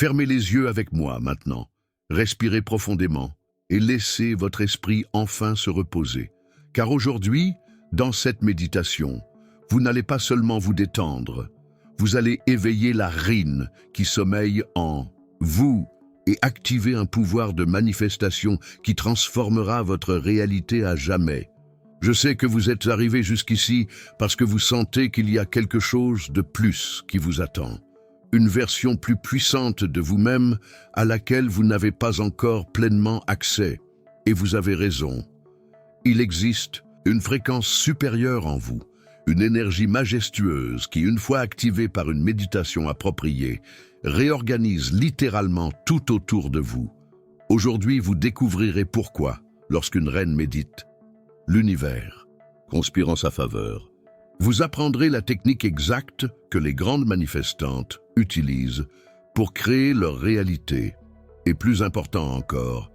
Fermez les yeux avec moi maintenant. Respirez profondément et laissez votre esprit enfin se reposer. Car aujourd'hui, dans cette méditation, vous n'allez pas seulement vous détendre, vous allez éveiller la rine qui sommeille en vous et activer un pouvoir de manifestation qui transformera votre réalité à jamais. Je sais que vous êtes arrivé jusqu'ici parce que vous sentez qu'il y a quelque chose de plus qui vous attend. Une version plus puissante de vous-même à laquelle vous n'avez pas encore pleinement accès. Et vous avez raison. Il existe une fréquence supérieure en vous, une énergie majestueuse qui, une fois activée par une méditation appropriée, réorganise littéralement tout autour de vous. Aujourd'hui, vous découvrirez pourquoi, lorsqu'une reine médite, l'univers conspire en sa faveur. Vous apprendrez la technique exacte que les grandes manifestantes utilisent pour créer leur réalité. Et plus important encore,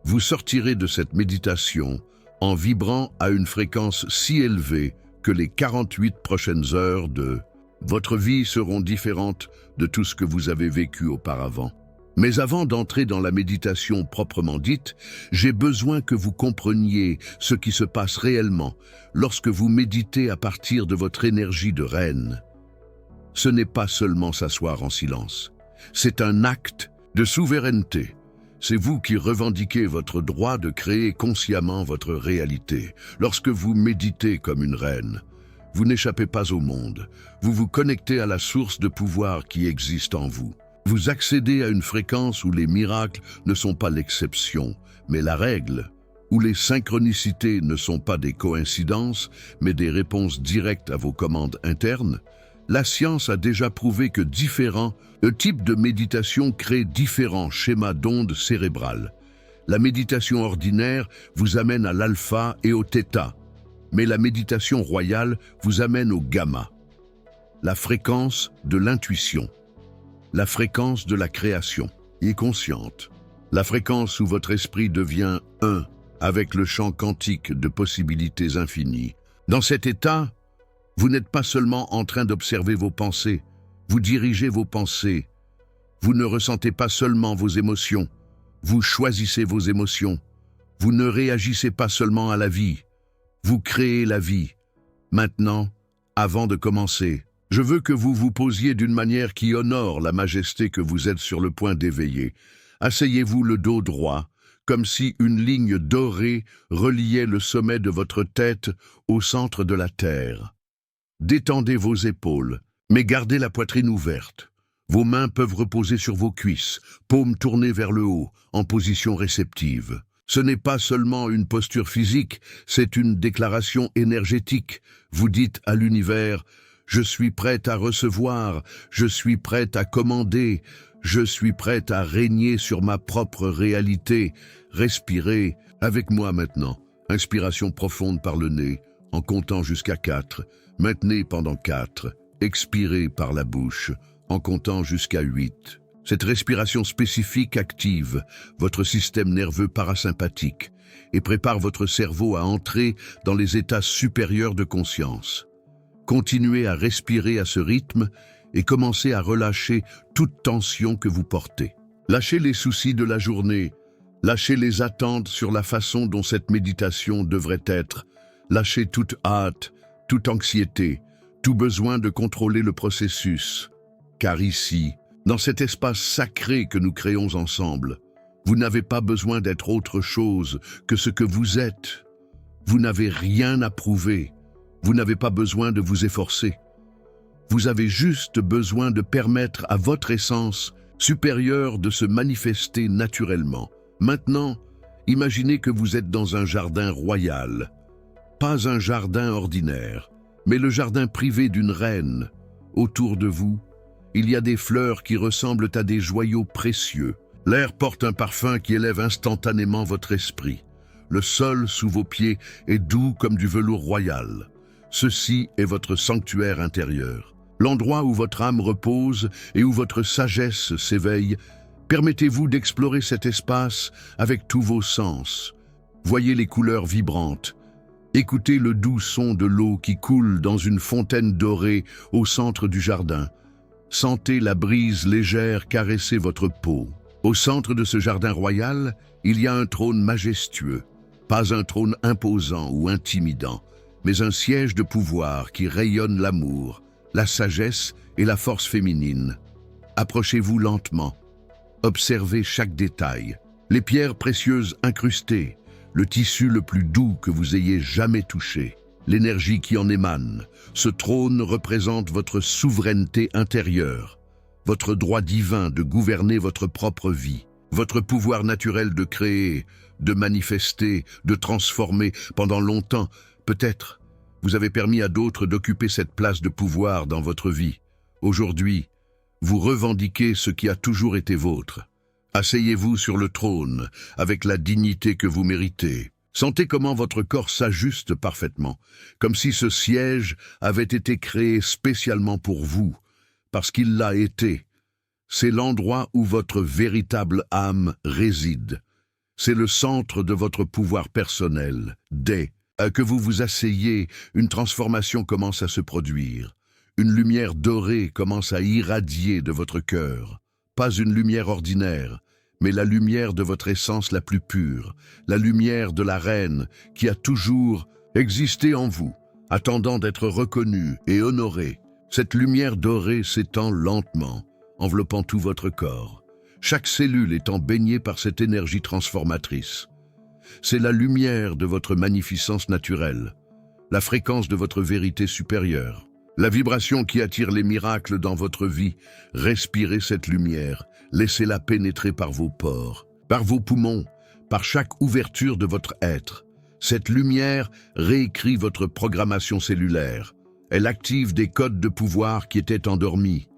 vous sortirez de cette méditation en vibrant à une fréquence si élevée que les 48 prochaines heures de votre vie seront différentes de tout ce que vous avez vécu auparavant. Mais avant d'entrer dans la méditation proprement dite, j'ai besoin que vous compreniez ce qui se passe réellement lorsque vous méditez à partir de votre énergie de reine. Ce n'est pas seulement s'asseoir en silence, c'est un acte de souveraineté. C'est vous qui revendiquez votre droit de créer consciemment votre réalité. Lorsque vous méditez comme une reine, vous n'échappez pas au monde, vous vous connectez à la source de pouvoir qui existe en vous. Vous accédez à une fréquence où les miracles ne sont pas l'exception, mais la règle, où les synchronicités ne sont pas des coïncidences, mais des réponses directes à vos commandes internes. La science a déjà prouvé que différents types de méditation créent différents schémas d'ondes cérébrales. La méditation ordinaire vous amène à l'alpha et au θ, mais la méditation royale vous amène au gamma. La fréquence de l'intuition. La fréquence de la création est consciente. La fréquence où votre esprit devient un avec le champ quantique de possibilités infinies. Dans cet état, vous n'êtes pas seulement en train d'observer vos pensées, vous dirigez vos pensées. Vous ne ressentez pas seulement vos émotions, vous choisissez vos émotions. Vous ne réagissez pas seulement à la vie, vous créez la vie. Maintenant, avant de commencer, je veux que vous vous posiez d'une manière qui honore la majesté que vous êtes sur le point d'éveiller. Asseyez-vous le dos droit, comme si une ligne dorée reliait le sommet de votre tête au centre de la terre. Détendez vos épaules, mais gardez la poitrine ouverte. Vos mains peuvent reposer sur vos cuisses, paumes tournées vers le haut, en position réceptive. Ce n'est pas seulement une posture physique, c'est une déclaration énergétique. Vous dites à l'univers: je suis prête à recevoir, je suis prête à commander, je suis prête à régner sur ma propre réalité. Respirez avec moi maintenant. Inspiration profonde par le nez, en comptant jusqu'à 4. Maintenez pendant 4. Expirez par la bouche, en comptant jusqu'à 8. Cette respiration spécifique active votre système nerveux parasympathique et prépare votre cerveau à entrer dans les états supérieurs de conscience. Continuez à respirer à ce rythme et commencez à relâcher toute tension que vous portez. Lâchez les soucis de la journée, lâchez les attentes sur la façon dont cette méditation devrait être, lâchez toute hâte, toute anxiété, tout besoin de contrôler le processus. Car ici, dans cet espace sacré que nous créons ensemble, vous n'avez pas besoin d'être autre chose que ce que vous êtes. Vous n'avez rien à prouver. Vous n'avez pas besoin de vous efforcer. Vous avez juste besoin de permettre à votre essence supérieure de se manifester naturellement. Maintenant, imaginez que vous êtes dans un jardin royal. Pas un jardin ordinaire, mais le jardin privé d'une reine. Autour de vous, il y a des fleurs qui ressemblent à des joyaux précieux. L'air porte un parfum qui élève instantanément votre esprit. Le sol sous vos pieds est doux comme du velours royal. Ceci est votre sanctuaire intérieur. L'endroit où votre âme repose et où votre sagesse s'éveille. Permettez-vous d'explorer cet espace avec tous vos sens. Voyez les couleurs vibrantes. Écoutez le doux son de l'eau qui coule dans une fontaine dorée au centre du jardin. Sentez la brise légère caresser votre peau. Au centre de ce jardin royal, il y a un trône majestueux. Pas un trône imposant ou intimidant, mais un siège de pouvoir qui rayonne l'amour, la sagesse et la force féminine. Approchez-vous lentement. Observez chaque détail. Les pierres précieuses incrustées, le tissu le plus doux que vous ayez jamais touché, l'énergie qui en émane. Ce trône représente votre souveraineté intérieure, votre droit divin de gouverner votre propre vie, votre pouvoir naturel de créer, de manifester, de transformer. Pendant longtemps, peut-être, vous avez permis à d'autres d'occuper cette place de pouvoir dans votre vie. Aujourd'hui, vous revendiquez ce qui a toujours été vôtre. Asseyez-vous sur le trône avec la dignité que vous méritez. Sentez comment votre corps s'ajuste parfaitement, comme si ce siège avait été créé spécialement pour vous, parce qu'il l'a été. C'est l'endroit où votre véritable âme réside. C'est le centre de votre pouvoir personnel. Dès que vous vous asseyez, une transformation commence à se produire. Une lumière dorée commence à irradier de votre cœur. Pas une lumière ordinaire, mais la lumière de votre essence la plus pure, la lumière de la reine qui a toujours existé en vous, attendant d'être reconnue et honorée. Cette lumière dorée s'étend lentement, enveloppant tout votre corps, chaque cellule étant baignée par cette énergie transformatrice. C'est la lumière de votre magnificence naturelle, la fréquence de votre vérité supérieure, la vibration qui attire les miracles dans votre vie. Respirez cette lumière, laissez-la pénétrer par vos pores, par vos poumons, par chaque ouverture de votre être. Cette lumière réécrit votre programmation cellulaire. Elle active des codes de pouvoir qui étaient endormis.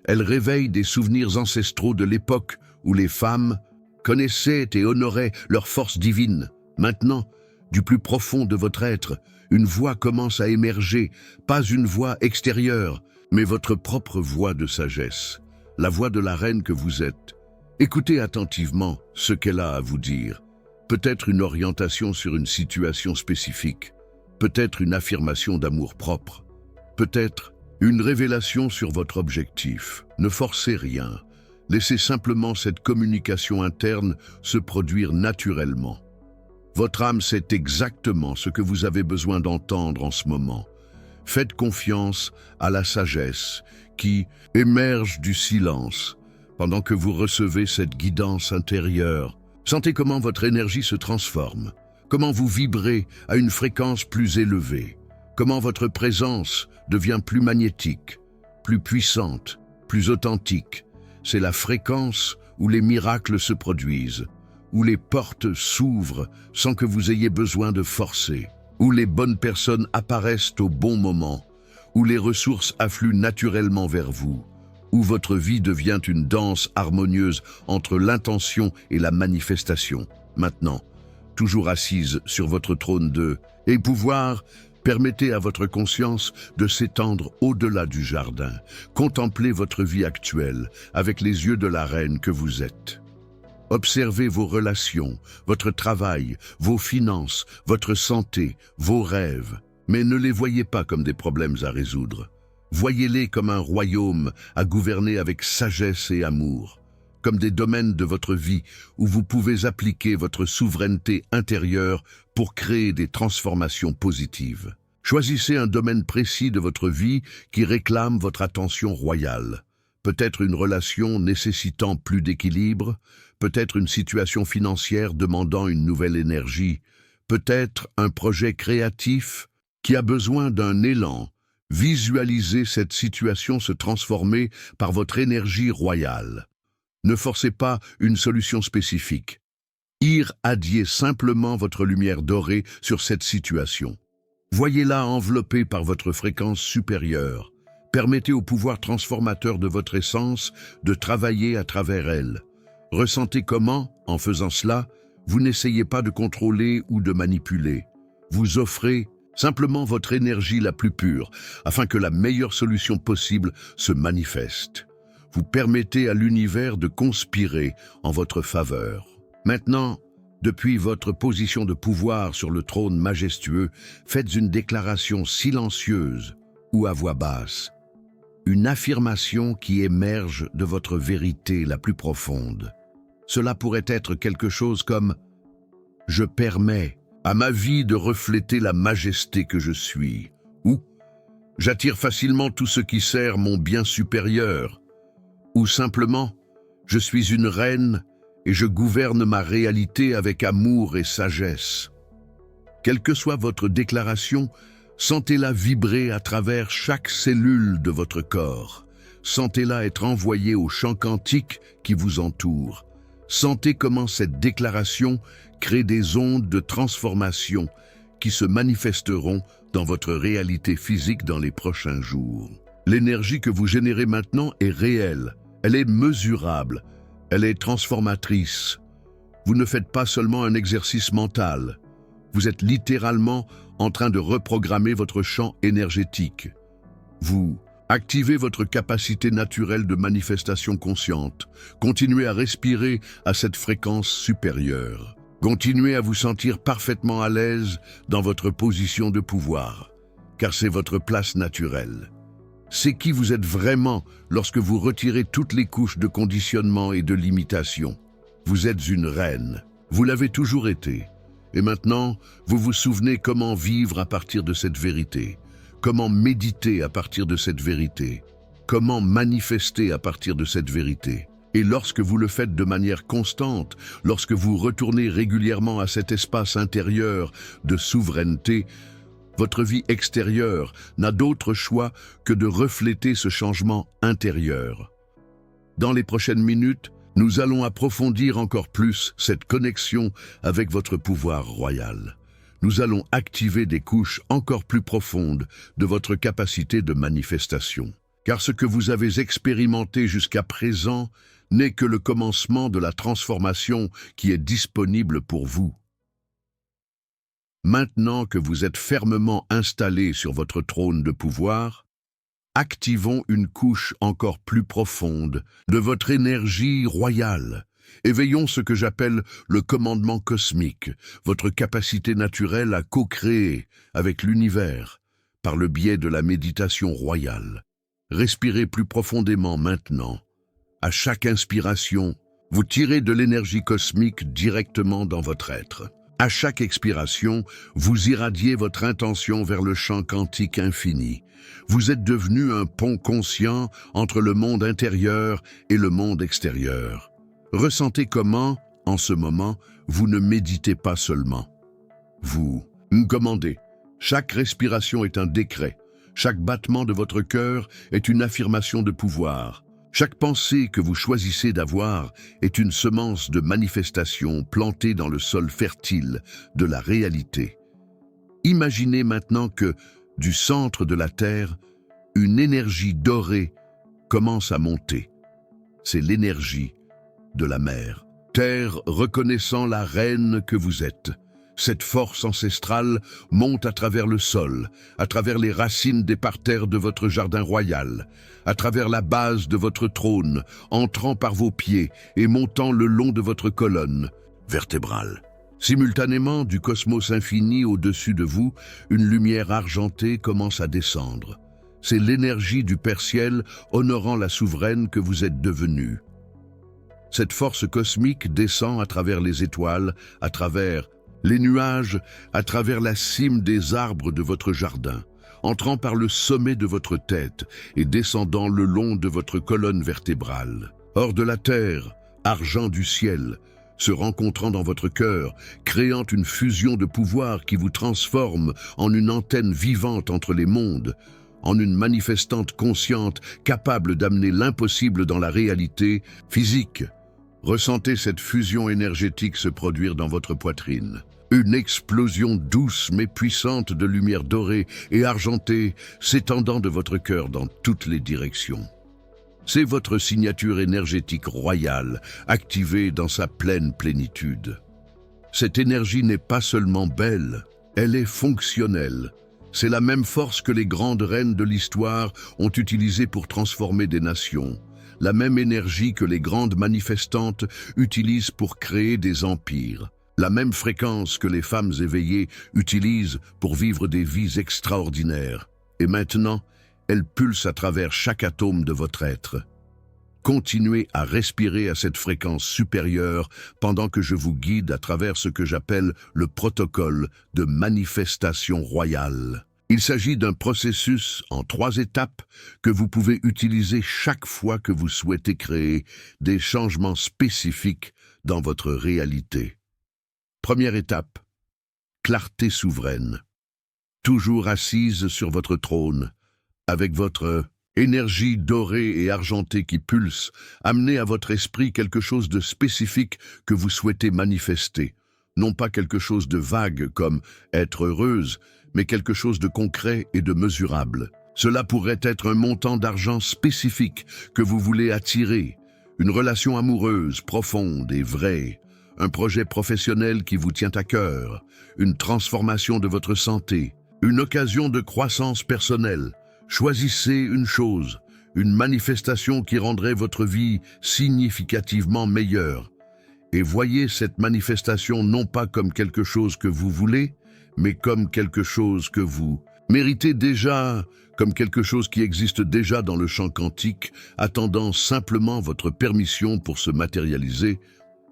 Elle réveille des souvenirs ancestraux de l'époque où les femmes connaissaient et honoraient leur force divine. Maintenant, du plus profond de votre être, une voix commence à émerger, pas une voix extérieure, mais votre propre voix de sagesse, la voix de la reine que vous êtes. Écoutez attentivement ce qu'elle a à vous dire. Peut-être une orientation sur une situation spécifique, peut-être une affirmation d'amour-propre, peut-être une révélation sur votre objectif. Ne forcez rien, laissez simplement cette communication interne se produire naturellement. Votre âme sait exactement ce que vous avez besoin d'entendre en ce moment. Faites confiance à la sagesse qui émerge du silence pendant que vous recevez cette guidance intérieure. Sentez comment votre énergie se transforme, comment vous vibrez à une fréquence plus élevée, comment votre présence devient plus magnétique, plus puissante, plus authentique. C'est la fréquence où les miracles se produisent, où les portes s'ouvrent sans que vous ayez besoin de forcer, où les bonnes personnes apparaissent au bon moment, où les ressources affluent naturellement vers vous, où votre vie devient une danse harmonieuse entre l'intention et la manifestation. Maintenant, toujours assise sur votre trône de pouvoir, permettez à votre conscience de s'étendre au-delà du jardin. Contemplez votre vie actuelle avec les yeux de la reine que vous êtes. Observez vos relations, votre travail, vos finances, votre santé, vos rêves, mais ne les voyez pas comme des problèmes à résoudre. Voyez-les comme un royaume à gouverner avec sagesse et amour, comme des domaines de votre vie où vous pouvez appliquer votre souveraineté intérieure pour créer des transformations positives. Choisissez un domaine précis de votre vie qui réclame votre attention royale. Peut-être une relation nécessitant plus d'équilibre, peut-être une situation financière demandant une nouvelle énergie, peut-être un projet créatif qui a besoin d'un élan. Visualisez cette situation se transformer par votre énergie royale. Ne forcez pas une solution spécifique. Irradiez simplement votre lumière dorée sur cette situation. Voyez-la enveloppée par votre fréquence supérieure. Permettez au pouvoir transformateur de votre essence de travailler à travers elle. Ressentez comment, en faisant cela, vous n'essayez pas de contrôler ou de manipuler. Vous offrez simplement votre énergie la plus pure, afin que la meilleure solution possible se manifeste. Vous permettez à l'univers de conspirer en votre faveur. Maintenant, depuis votre position de pouvoir sur le trône majestueux, faites une déclaration silencieuse ou à voix basse. une affirmation qui émerge de votre vérité la plus profonde. Cela pourrait être quelque chose comme « Je permets à ma vie de refléter la majesté que je suis » ou « J'attire facilement tout ce qui sert mon bien supérieur » ou simplement « Je suis une reine et je gouverne ma réalité avec amour et sagesse ». Quelle que soit votre déclaration, sentez-la vibrer à travers chaque cellule de votre corps. Sentez-la être envoyée au champ quantique qui vous entoure. Sentez comment cette déclaration crée des ondes de transformation qui se manifesteront dans votre réalité physique dans les prochains jours. L'énergie que vous générez maintenant est réelle, elle est mesurable, elle est transformatrice. Vous ne faites pas seulement un exercice mental, vous êtes littéralement en train de reprogrammer votre champ énergétique. Vous activez votre capacité naturelle de manifestation consciente. Continuez à respirer à cette fréquence supérieure. Continuez à vous sentir parfaitement à l'aise dans votre position de pouvoir, car c'est votre place naturelle. C'est qui vous êtes vraiment lorsque vous retirez toutes les couches de conditionnement et de limitation. Vous êtes une reine. Vous l'avez toujours été. Et maintenant, vous vous souvenez comment vivre à partir de cette vérité, comment méditer à partir de cette vérité, comment manifester à partir de cette vérité. Et lorsque vous le faites de manière constante, lorsque vous retournez régulièrement à cet espace intérieur de souveraineté, votre vie extérieure n'a d'autre choix que de refléter ce changement intérieur. Dans les prochaines minutes, nous allons approfondir encore plus cette connexion avec votre pouvoir royal. Nous allons activer des couches encore plus profondes de votre capacité de manifestation. Car ce que vous avez expérimenté jusqu'à présent n'est que le commencement de la transformation qui est disponible pour vous. Maintenant que vous êtes fermement installé sur votre trône de pouvoir, activons une couche encore plus profonde de votre énergie royale. Éveillons ce que j'appelle le commandement cosmique, votre capacité naturelle à co-créer avec l'univers par le biais de la méditation royale. Respirez plus profondément maintenant. À chaque inspiration, vous tirez de l'énergie cosmique directement dans votre être. À chaque expiration, vous irradiez votre intention vers le champ quantique infini. Vous êtes devenu un pont conscient entre le monde intérieur et le monde extérieur. Ressentez comment, en ce moment, vous ne méditez pas seulement. Vous commandez. Chaque respiration est un décret. Chaque battement de votre cœur est une affirmation de pouvoir. Chaque pensée que vous choisissez d'avoir est une semence de manifestation plantée dans le sol fertile de la réalité. Imaginez maintenant que, du centre de la Terre, une énergie dorée commence à monter. C'est l'énergie de la mer. Terre reconnaissant la reine que vous êtes. Cette force ancestrale monte à travers le sol, à travers les racines des parterres de votre jardin royal, à travers la base de votre trône, entrant par vos pieds et montant le long de votre colonne vertébrale. Simultanément, du cosmos infini au-dessus de vous, une lumière argentée commence à descendre. C'est l'énergie du Père Ciel honorant la souveraine que vous êtes devenue. Cette force cosmique descend à travers les étoiles, à travers les nuages, à travers la cime des arbres de votre jardin, entrant par le sommet de votre tête et descendant le long de votre colonne vertébrale. Hors de la terre, argent du ciel, se rencontrant dans votre cœur, créant une fusion de pouvoir qui vous transforme en une antenne vivante entre les mondes, en une manifestante consciente capable d'amener l'impossible dans la réalité physique. Ressentez cette fusion énergétique se produire dans votre poitrine. Une explosion douce mais puissante de lumière dorée et argentée s'étendant de votre cœur dans toutes les directions. C'est votre signature énergétique royale, activée dans sa pleine plénitude. Cette énergie n'est pas seulement belle, elle est fonctionnelle. C'est la même force que les grandes reines de l'histoire ont utilisée pour transformer des nations. La même énergie que les grandes manifestantes utilisent pour créer des empires. La même fréquence que les femmes éveillées utilisent pour vivre des vies extraordinaires. Et maintenant, Elle pulse à travers chaque atome de votre être. Continuez à respirer à cette fréquence supérieure pendant que je vous guide à travers ce que j'appelle le protocole de manifestation royale. Il s'agit d'un processus en 3 étapes que vous pouvez utiliser chaque fois que vous souhaitez créer des changements spécifiques dans votre réalité. Première étape, clarté souveraine. Toujours assise sur votre trône, avec votre énergie dorée et argentée qui pulse, amenez à votre esprit quelque chose de spécifique que vous souhaitez manifester. Non pas quelque chose de vague comme être heureuse, mais quelque chose de concret et de mesurable. Cela pourrait être un montant d'argent spécifique que vous voulez attirer, une relation amoureuse, profonde et vraie, un projet professionnel qui vous tient à cœur, une transformation de votre santé, une occasion de croissance personnelle. Choisissez une chose, une manifestation qui rendrait votre vie significativement meilleure. Et voyez cette manifestation non pas comme quelque chose que vous voulez, mais comme quelque chose que vous méritez déjà, comme quelque chose qui existe déjà dans le champ quantique, attendant simplement votre permission pour se matérialiser.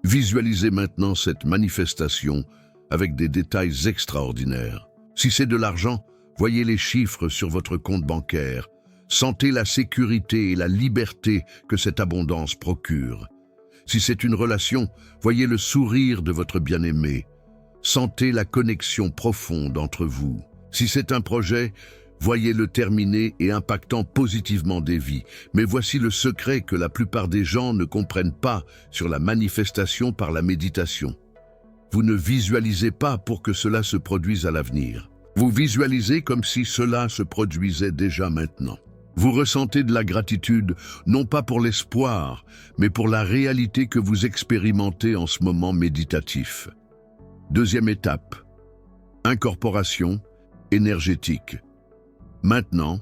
Visualisez maintenant cette manifestation avec des détails extraordinaires. Si c'est de l'argent, voyez les chiffres sur votre compte bancaire. Sentez la sécurité et la liberté que cette abondance procure. Si c'est une relation, voyez le sourire de votre bien-aimé. Sentez la connexion profonde entre vous. Si c'est un projet, voyez-le terminé et impactant positivement des vies. Mais voici le secret que la plupart des gens ne comprennent pas sur la manifestation par la méditation. Vous ne visualisez pas pour que cela se produise à l'avenir. Vous visualisez comme si cela se produisait déjà maintenant. Vous ressentez de la gratitude, non pas pour l'espoir, mais pour la réalité que vous expérimentez en ce moment méditatif. Deuxième étape, incorporation énergétique. Maintenant,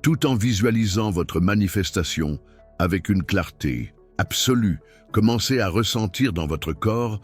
tout en visualisant votre manifestation avec une clarté absolue, commencez à ressentir dans votre corps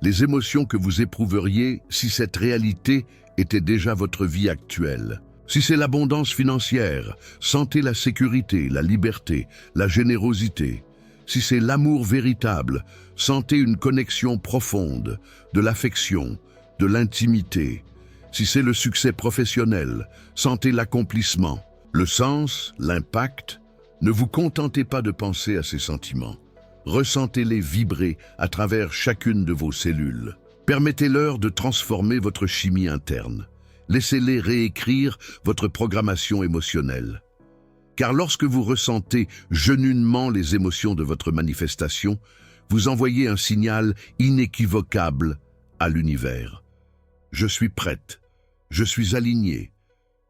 les émotions que vous éprouveriez si cette réalité était déjà votre vie actuelle. Si c'est l'abondance financière, sentez la sécurité, la liberté, la générosité. Si c'est l'amour véritable, sentez une connexion profonde, de l'affection, de l'intimité. Si c'est le succès professionnel, sentez l'accomplissement, le sens, l'impact. Ne vous contentez pas de penser à ces sentiments. Ressentez-les vibrer à travers chacune de vos cellules. Permettez-leur de transformer votre chimie interne. Laissez-les réécrire votre programmation émotionnelle. Car lorsque vous ressentez genuinement les émotions de votre manifestation, vous envoyez un signal inéquivocable à l'univers. Je suis prête, je suis alignée,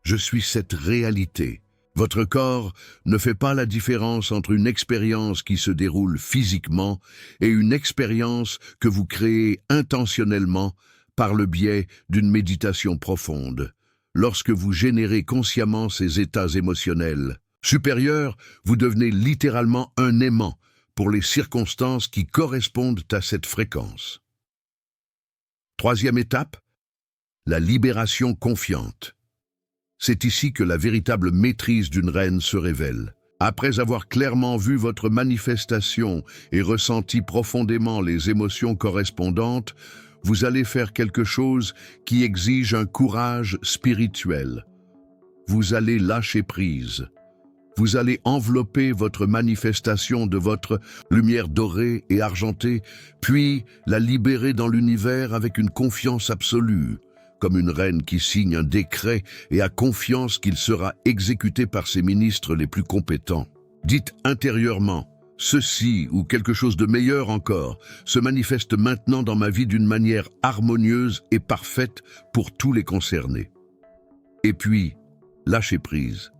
je suis cette réalité. Votre corps ne fait pas la différence entre une expérience qui se déroule physiquement et une expérience que vous créez intentionnellement par le biais d'une méditation profonde. Lorsque vous générez consciemment ces états émotionnels supérieurs, vous devenez littéralement un aimant pour les circonstances qui correspondent à cette fréquence. Troisième étape, la libération confiante. C'est ici que la véritable maîtrise d'une reine se révèle. Après avoir clairement vu votre manifestation et ressenti profondément les émotions correspondantes, vous allez faire quelque chose qui exige un courage spirituel. Vous allez lâcher prise. Vous allez envelopper votre manifestation de votre lumière dorée et argentée, puis la libérer dans l'univers avec une confiance absolue, comme une reine qui signe un décret et a confiance qu'il sera exécuté par ses ministres les plus compétents. Dites intérieurement, ceci ou quelque chose de meilleur encore se manifeste maintenant dans ma vie d'une manière harmonieuse et parfaite pour tous les concernés. Et puis, lâchez prise.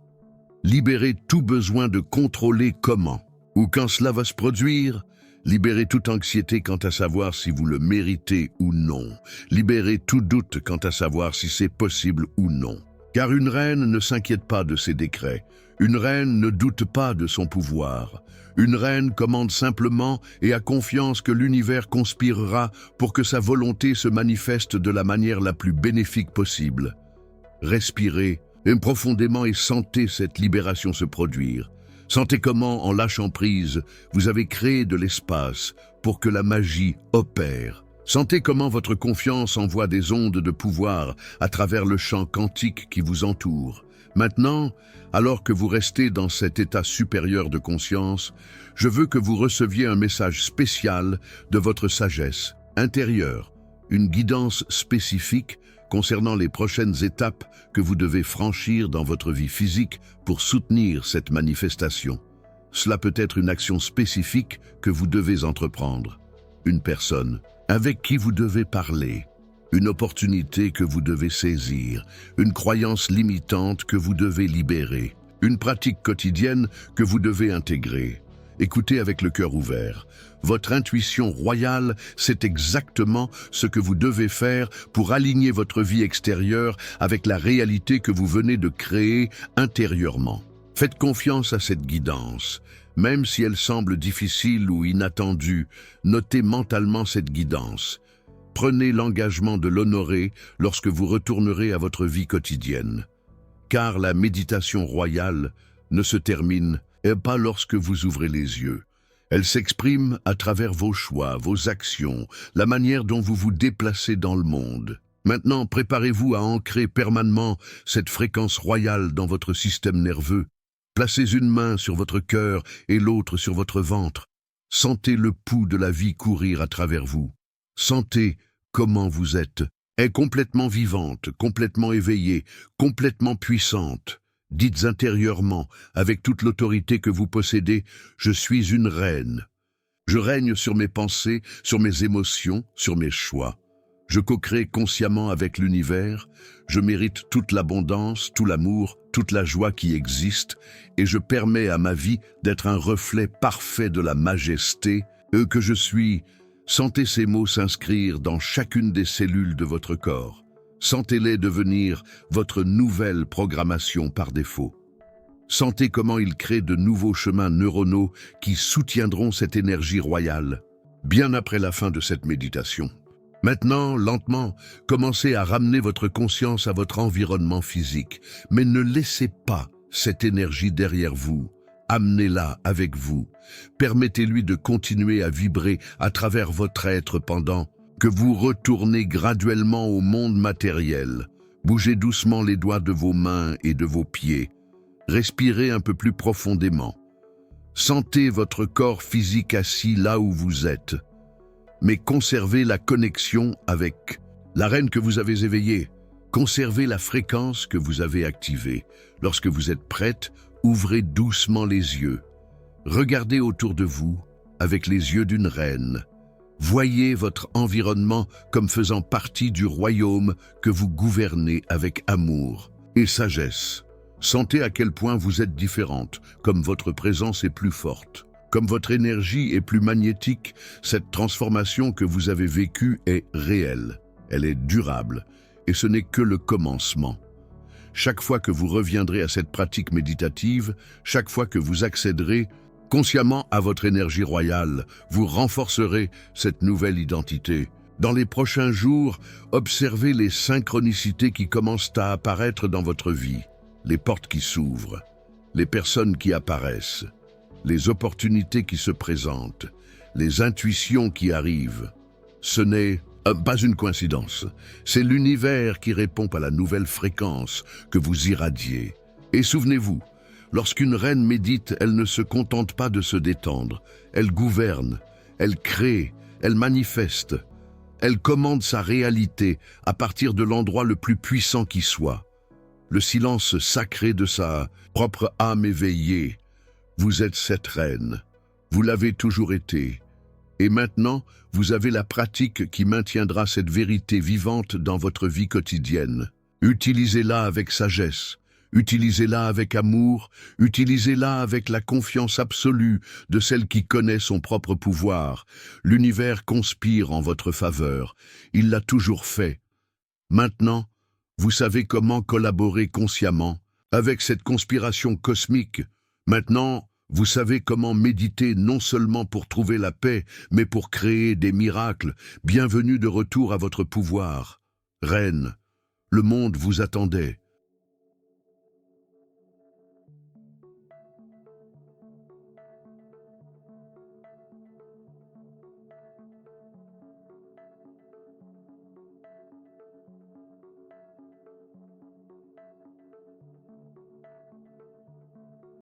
Libérez tout besoin de contrôler comment ou quand cela va se produire. Libérez toute anxiété quant à savoir si vous le méritez ou non. Libérez tout doute quant à savoir si c'est possible ou non. Car une reine ne s'inquiète pas de ses décrets. Une reine ne doute pas de son pouvoir. Une reine commande simplement et a confiance que l'univers conspirera pour que sa volonté se manifeste de la manière la plus bénéfique possible. Respirez et profondément et sentez cette libération se produire. Sentez comment, en lâchant prise, vous avez créé de l'espace pour que la magie opère. Sentez comment votre confiance envoie des ondes de pouvoir à travers le champ quantique qui vous entoure. Maintenant, alors que vous restez dans cet état supérieur de conscience, je veux que vous receviez un message spécial de votre sagesse intérieure, une guidance spécifique concernant les prochaines étapes que vous devez franchir dans votre vie physique pour soutenir cette manifestation. Cela peut être une action spécifique que vous devez entreprendre, une personne avec qui vous devez parler, une opportunité que vous devez saisir, une croyance limitante que vous devez libérer, une pratique quotidienne que vous devez intégrer. Écoutez avec le cœur ouvert. Votre intuition royale, c'est exactement ce que vous devez faire pour aligner votre vie extérieure avec la réalité que vous venez de créer intérieurement. Faites confiance à cette guidance. Même si elle semble difficile ou inattendue, notez mentalement cette guidance. Prenez l'engagement de l'honorer lorsque vous retournerez à votre vie quotidienne. Car la méditation royale ne se termine pas lorsque vous ouvrez les yeux. Elle s'exprime à travers vos choix, vos actions, la manière dont vous vous déplacez dans le monde. Maintenant, préparez-vous à ancrer permanemment cette fréquence royale dans votre système nerveux. Placez une main sur votre cœur et l'autre sur votre ventre. Sentez le pouls de la vie courir à travers vous. Sentez comment vous êtes. Est complètement vivante, complètement éveillée, complètement puissante. Dites intérieurement, avec toute l'autorité que vous possédez, « Je suis une reine. Je règne sur mes pensées, sur mes émotions, sur mes choix. Je co-crée consciemment avec l'univers. Je mérite toute l'abondance, tout l'amour, toute la joie qui existe, et je permets à ma vie d'être un reflet parfait de la majesté que je suis. » Sentez ces mots s'inscrire dans chacune des cellules de votre corps. Sentez-les devenir votre nouvelle programmation par défaut. Sentez comment ils créent de nouveaux chemins neuronaux qui soutiendront cette énergie royale, bien après la fin de cette méditation. Maintenant, lentement, commencez à ramener votre conscience à votre environnement physique, mais ne laissez pas cette énergie derrière vous. Amenez-la avec vous. Permettez-lui de continuer à vibrer à travers votre être pendant que vous retournez graduellement au monde matériel. Bougez doucement les doigts de vos mains et de vos pieds. Respirez un peu plus profondément. Sentez votre corps physique assis là où vous êtes. Mais conservez la connexion avec la reine que vous avez éveillée. Conservez la fréquence que vous avez activée. Lorsque vous êtes prête, ouvrez doucement les yeux. Regardez autour de vous avec les yeux d'une reine. Voyez votre environnement comme faisant partie du royaume que vous gouvernez avec amour et sagesse. Sentez à quel point vous êtes différente, comme votre présence est plus forte. Comme votre énergie est plus magnétique, cette transformation que vous avez vécue est réelle. Elle est durable, et ce n'est que le commencement. Chaque fois que vous reviendrez à cette pratique méditative, chaque fois que vous accéderez consciemment à votre énergie royale, vous renforcerez cette nouvelle identité. Dans les prochains jours, observez les synchronicités qui commencent à apparaître dans votre vie, les portes qui s'ouvrent, les personnes qui apparaissent, les opportunités qui se présentent, les intuitions qui arrivent. Ce n'est pas une coïncidence, c'est l'univers qui répond à la nouvelle fréquence que vous irradiez. Et souvenez-vous, lorsqu'une reine médite, elle ne se contente pas de se détendre. Elle gouverne, elle crée, elle manifeste. Elle commande sa réalité à partir de l'endroit le plus puissant qui soit. Le silence sacré de sa propre âme éveillée. Vous êtes cette reine. Vous l'avez toujours été. Et maintenant, vous avez la pratique qui maintiendra cette vérité vivante dans votre vie quotidienne. Utilisez-la avec sagesse. Utilisez-la avec amour, utilisez-la avec la confiance absolue de celle qui connaît son propre pouvoir. L'univers conspire en votre faveur. Il l'a toujours fait. Maintenant, vous savez comment collaborer consciemment avec cette conspiration cosmique. Maintenant, vous savez comment méditer non seulement pour trouver la paix, mais pour créer des miracles. Bienvenue de retour à votre pouvoir. Reine, le monde vous attendait.